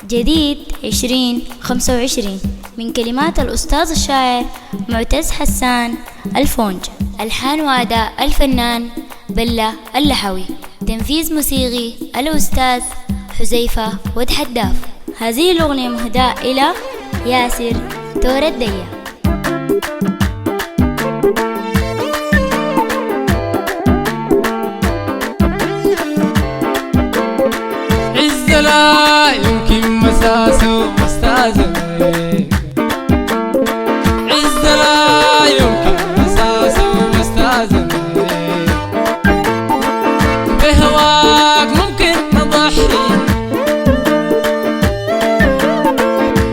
جديد 2025 من كلمات الأستاذ الشاعر معتز حسان الفونج، ألحان وأداء الفنان بلة اللحوي، تنفيذ موسيقي الأستاذ حذيفة ود حداف. هذه الأغنية مهداة إلى ياسر تور الدية. عز لا يمكن مساسه مستاذن، عز لا يمكن مساسه مستاذن، بهواك ممكن نضحي،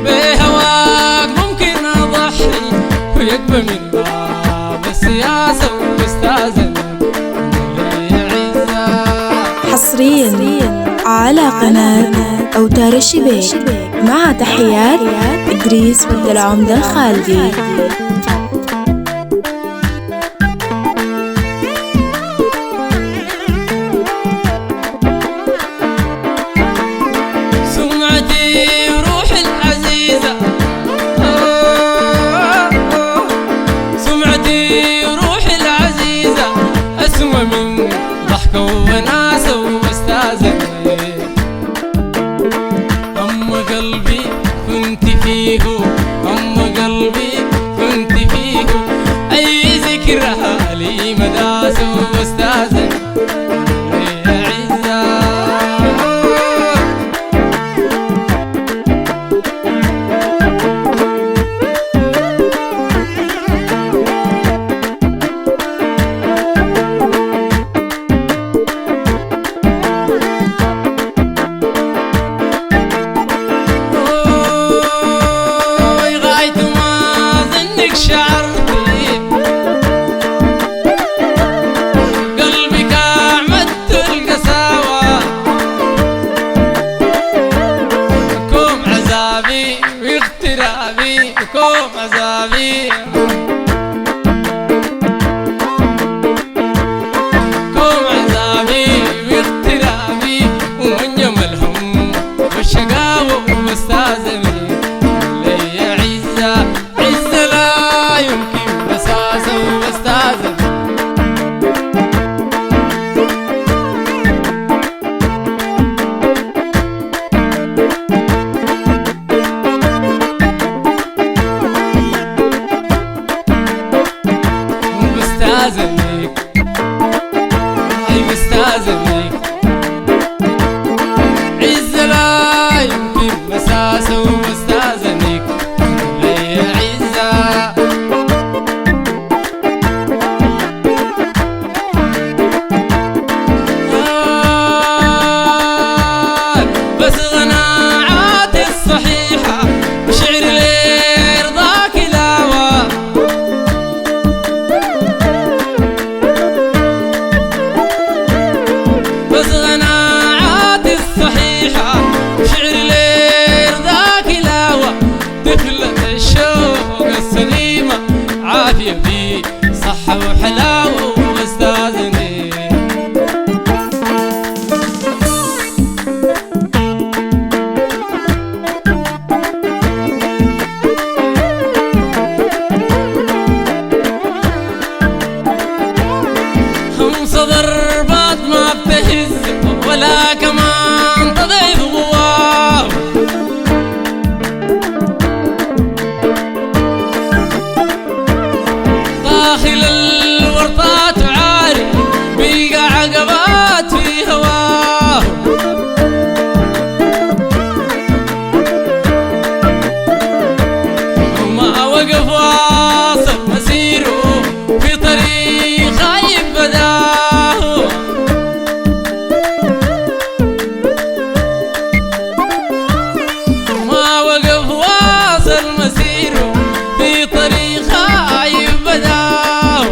بهواك ممكن نضحي، ويقبل من باب السياسة ومستاذن. حصريا على قناة أوتار الشبيك، مع تحيات إدريس ود العمدة الخالدي. سمعتي وروحي العزيزة، سمعتي وروحي العزيزة، أسوى من ضحكة وناسة ومستاذن. أم قلبي كنت فيه، أم قلبي كنت فيه، أي ذكرها لي مداسة ومستاذن. كوم عذابي، كوم عذابي واغترابي، ومن جمالهم والشقاوة ومستاذني. لي عزة عزة لا يمكن مساسة ومستاذن. مستاذنك أي مستاذنك، عزة لا يمكن مساسة ومستاذنك. لي عزة بس قناعاتي الصحيحة وشعر لي رضاك لاوى، بس قناعاتي الصحيحة وشعر لي رضاك لاوى، دخلة الشوق السليمة عافية بي صحة وحلاوة ومستاذني. خمسة ضربات ما بتهز ولا كمان تضعف قواه، داخل الورطات عاري بيقع عقبات في هواه، وما وقف واصل مسيره في طريق خايف بداه، ما وقف واصل مسيره في طريق خايف بداه.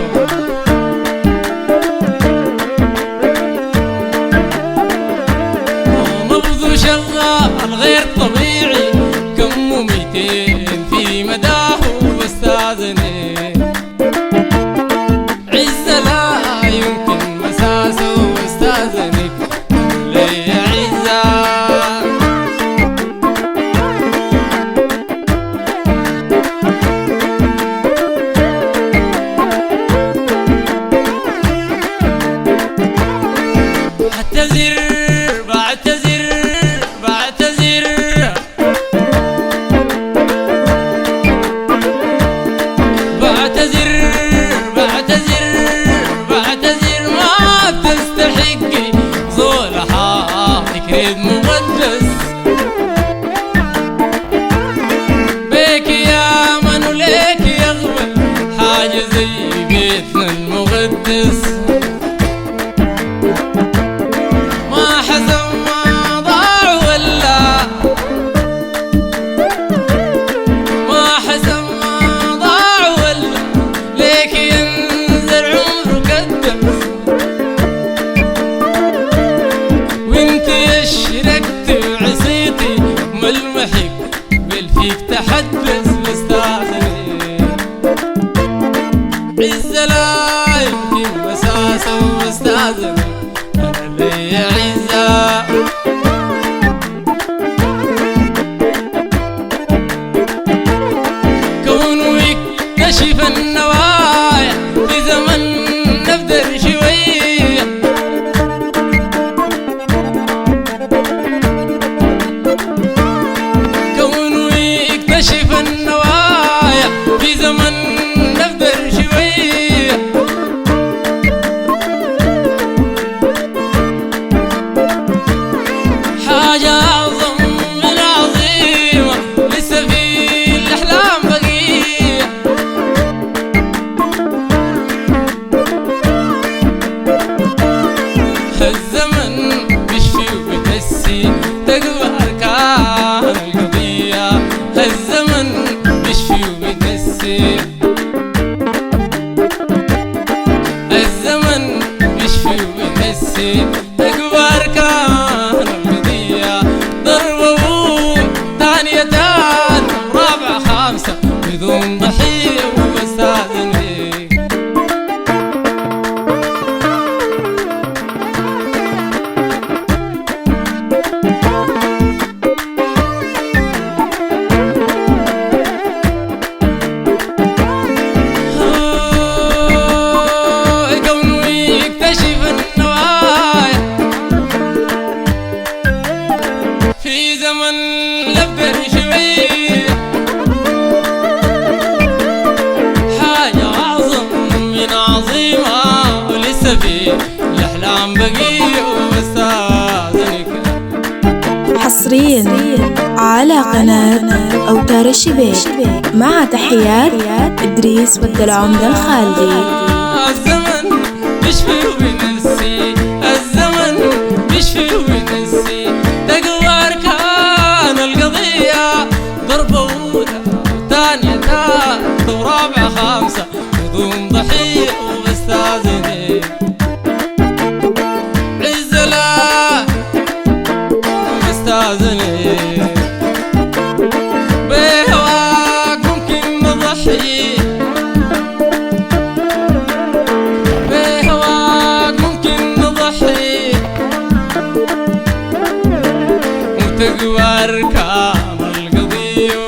نبضه شغال غير طبيعي، كمه 200 في مداه واستاذني. عزة لا يمكن مساسه واستاذنك. لي عزة بيت مقدس بيك يا من وليك يغبل حاجة زي بيتنا المقدس ما حزن ما ضاع ولا ما حزن ما ضاع ولا ليك ينزل عمره قدس وانت اشرقت وعصيتي ملمحك بالفيك تحدث مستعزني عزة لا يمكن مساسة ومستعزني أنا لي عزة كونه يكتشف النوايا في زمن نبدأ شوية كونه يكتشف النوايا في زمن نبدأ شوية حاجة أعظم من عظيمة لسه في الأحلام بقية الزمن بيشفي وبينسي تقوى أركان القضية الزمن بيشفي وبينسي الزمن بيشفي وبينسي تقوى أركان القضية ضربة أول ثانية ثالثة رابعة خامسة بدون ضحية وبستأذنك كونه يكتشف النوايا في زمن لبر شوية حاجة أعظم من عظيمة ولسه في الأحلام بقية وبستأذنك حصريا على قناة أوتار الشبيك مع تحيات إدريس والدلعمدة الخالدي. الزمن بيشفي وبينسي الزمن بيشفي وبينسي تقوى أركان القضية ضربة أولى ثانية ثالثة ورابعة خامسة بدون ضحية وبستأذنك عزة لا وبستأذنك بهواك ممكن نضحي بهواك ممكن نضحي وتقوى أركان القضية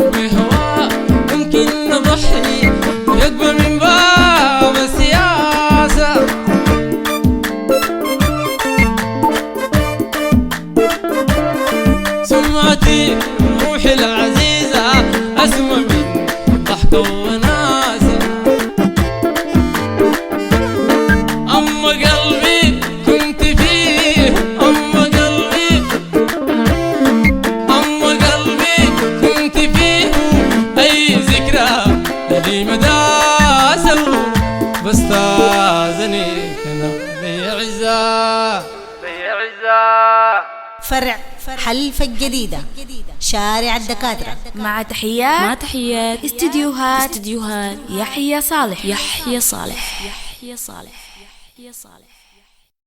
بهواك ممكن نضحي يقبل من باب السياسة سمعتي روحي العزيزة أسمى من ضحكة وناسة أما قلبي كنت فيه أما قلبي كنت فيه أي ذكرى لي مداسة بستأذنك أنا لي عزة فرع حلفة الجديدة شارع الدكاترة مع تحيات استديوهات يحيى صالح.